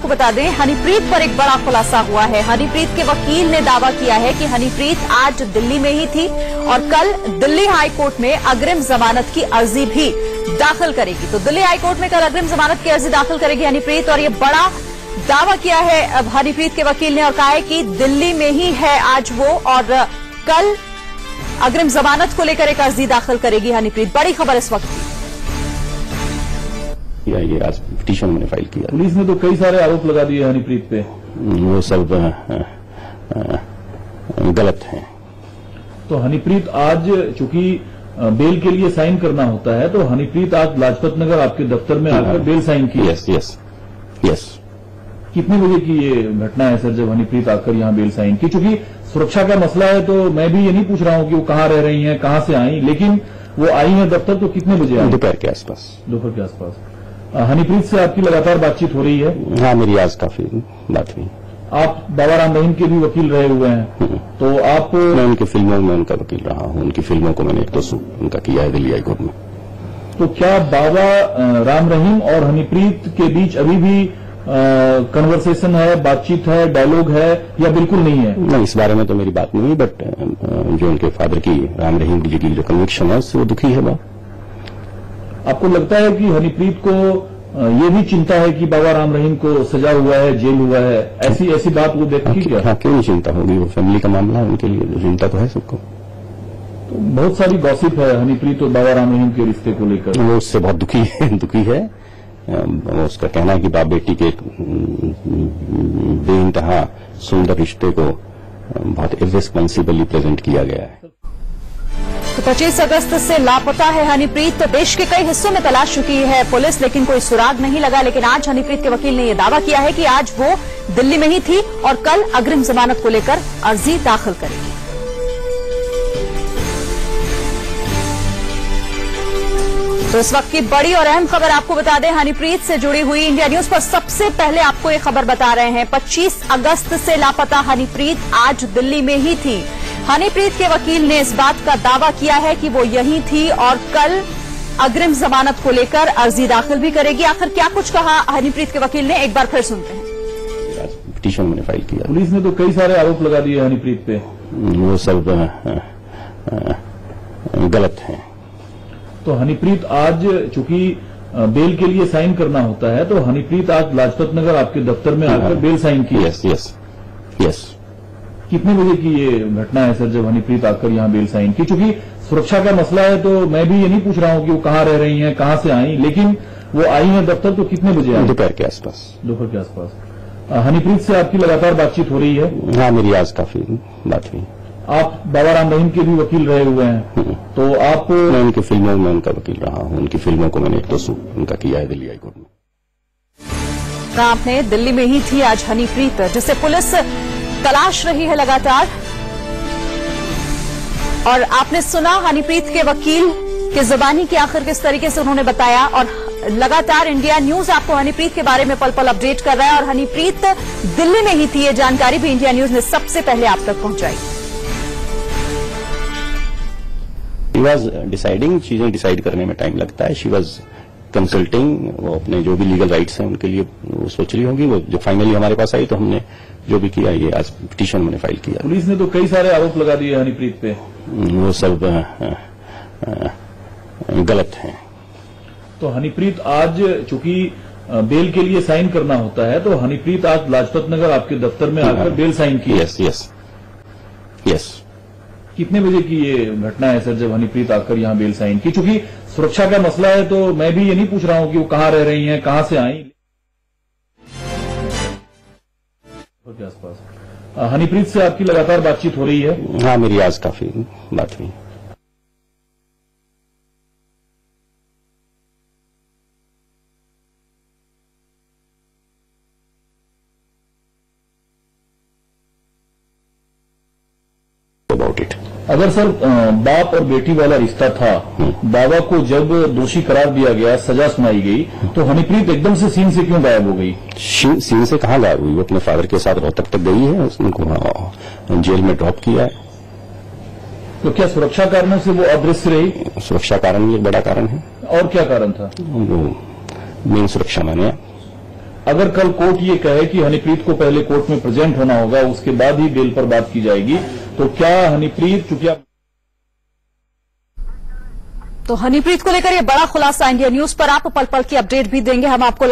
आपको बता दें, हनीप्रीत पर एक बड़ा खुलासा हुआ है। हनीप्रीत के वकील ने दावा किया है कि हनीप्रीत आज दिल्ली में ही थी और कल दिल्ली हाई कोर्ट में अग्रिम जमानत की अर्जी भी दाखिल करेगी। तो दिल्ली हाई कोर्ट में कल अग्रिम जमानत की अर्जी दाखिल करेगी हनीप्रीत, और ये बड़ा दावा किया है हनीप्रीत के वकील ने और कहा है कि दिल्ली में ही है आज वो, और कल अग्रिम जमानत को लेकर एक अर्जी दाखिल करेगी हनीप्रीत। बड़ी खबर इस वक्त। ये आज पिटीशन मैंने फाइल किया। पुलिस ने तो कई सारे आरोप लगा दिए हनीप्रीत पे। वो सब गलत है। तो हनीप्रीत आज चूंकि बेल के लिए साइन करना होता है, तो हनीप्रीत आज लाजपत नगर आपके दफ्तर में आकर बेल साइन की। यस। कितने बजे की ये घटना है सर, जब हनीप्रीत आकर यहाँ बेल साइन की? चूंकि सुरक्षा का मसला है तो मैं भी ये नहीं पूछ रहा हूँ कि वो कहाँ रह रही हैं, कहाँ से आई, लेकिन वो आई हैं दफ्तर तो कितने बजे आई? दोपहर के आसपास। दोपहर के आसपास। हनीप्रीत से आपकी लगातार बातचीत हो रही है? हाँ, मेरी आज काफी बात हुई। आप बाबा राम रहीम के भी वकील रहे हुए हैं, तो आप? मैं उनकी फिल्मों में उनका वकील रहा हूँ। उनकी फिल्मों को मैंने एक तो उनका किया है दिल्ली हाई कोर्ट में। तो क्या बाबा राम रहीम और हनीप्रीत के बीच अभी भी कन्वर्सेशन है, बातचीत है, डायलॉग है, या बिल्कुल नहीं है? नहीं, इस बारे में तो मेरी बात नहीं हुई, बट जो उनके फादर की राम रहीम जी की जो कन्विक्शन है उससे वो दुखी है। वो आपको लगता है कि हनीप्रीत को ये भी चिंता है कि बाबा राम रहीम को सजा हुआ है, जेल हुआ है, ऐसी बात वो देखती क्या? हाँ, क्यों नहीं चिंता होगी? वो फैमिली का मामला है, उनके लिए चिंता तो है सबको। तो बहुत सारी गॉसिप है हनीप्रीत और बाबा राम रहीम के रिश्ते को लेकर। वो उससे बहुत दुखी है। उसका कहना है कि बाप बेटी के बेइंतहा सुंदर रिश्ते को बहुत इर्रेस्पॉन्सिबली प्रेजेंट किया गया है। तो 25 अगस्त से लापता है हनीप्रीत। तो देश के कई हिस्सों में तलाश चुकी है पुलिस, लेकिन कोई सुराग नहीं लगा। लेकिन आज हनीप्रीत के वकील ने यह दावा किया है कि आज वो दिल्ली में ही थी और कल अग्रिम जमानत को लेकर अर्जी दाखिल करेगी। तो इस वक्त की बड़ी और अहम खबर आपको बता दें, हनीप्रीत से जुड़ी हुई। इंडिया न्यूज पर सबसे पहले आपको ये खबर बता रहे हैं। 25 अगस्त से लापता हनीप्रीत आज दिल्ली में ही थी। हनीप्रीत के वकील ने इस बात का दावा किया है कि वो यहीं थी और कल अग्रिम जमानत को लेकर अर्जी दाखिल भी करेगी। आखिर क्या कुछ कहा हनीप्रीत के वकील ने, एक बार फिर सुनते हैं। पिटीशन मैंने फाइल किया। पुलिस ने तो कई सारे आरोप लगा दिए हनीप्रीत पे। वो सब गलत है। तो हनीप्रीत आज चूंकि बेल के लिए साइन करना होता है, तो हनीप्रीत आज लाजपत नगर आपके दफ्तर में आकर बेल साइन की। यस। कितने बजे की ये घटना है सर, जब हनीप्रीत आकर यहाँ बेल साइन की? चूंकि सुरक्षा का मसला है तो मैं भी ये नहीं पूछ रहा हूँ कि वो कहाँ रह रही हैं, कहाँ से आई, लेकिन वो आई हैं दफ्तर तो कितने बजे आई? दोपहर के आसपास। दोपहर के आसपास। हनीप्रीत से आपकी लगातार बातचीत हो रही है? हाँ, मेरी आज काफी बात हुई। आप बाबा राम रहीम के भी वकील रहे हुए हैं, तो आप? मैं उनकी फिल्मों में उनका वकील रहा हूँ। उनकी फिल्मों को मैंने एक तो उनका किया है दिल्ली हाई कोर्ट में। आपने दिल्ली में ही थी आज हनीप्रीत, जिसे पुलिस तलाश रही है लगातार। और आपने सुना हनीप्रीत के वकील के जुबानी की आखिर किस तरीके से उन्होंने बताया, और लगातार इंडिया न्यूज आपको हनीप्रीत के बारे में पल पल अपडेट कर रहा है। और हनीप्रीत दिल्ली में ही थी, ये जानकारी भी इंडिया न्यूज ने सबसे पहले आप तक पहुंचाई। शी वॉज डिसाइडिंग, चीजें डिसाइड करने में टाइम लगता है। शी वॉज कंसल्टिंग, वो अपने जो भी लीगल राइट्स हैं उनके लिए वो सोच रही होंगी। वो जो फाइनली हमारे पास आई तो हमने जो भी किया, ये आज पिटीशन मैंने फाइल किया। पुलिस ने तो कई सारे आरोप लगा दिए हनीप्रीत पे। वो सब गलत है। तो हनीप्रीत आज चूंकि बेल के लिए साइन करना होता है, तो हनीप्रीत आज लाजपत नगर आपके दफ्तर में आकर बेल साइन की। यस। कितने बजे की ये घटना है सर, जब हनीप्रीत आकर यहाँ बेल साइन की? चूंकि सुरक्षा का मसला है तो मैं भी ये नहीं पूछ रहा हूँ कि वो कहाँ रह रही हैं, कहाँ से आई। के आसपास। हनीप्रीत से आपकी लगातार बातचीत हो रही है? हाँ, मेरी आज काफी बात हुई। अगर सर बाप और बेटी वाला रिश्ता था, बाबा को जब दोषी करार दिया गया, सजा सुनाई गई, तो हनीप्रीत एकदम से सीन से क्यों गायब हो गई? सीन से कहाँ गायब हुई? वो अपने फादर के साथ रोहतक तक गई है, उनको जेल में ड्रॉप किया है। तो क्या सुरक्षा कारणों से वो अदृश्य रही? सुरक्षा कारण भी एक बड़ा कारण है। और क्या कारण था? वो मेन सुरक्षा माने। अगर कल कोर्ट ये कहे कि हनीप्रीत को पहले कोर्ट में प्रेजेंट होना होगा, उसके बाद ही बेल पर बात की जाएगी, तो क्या हनीप्रीत, चूंकि तो हनीप्रीत को लेकर ये बड़ा खुलासा इंडिया न्यूज पर आप पल पल की अपडेट भी देंगे हम आपको।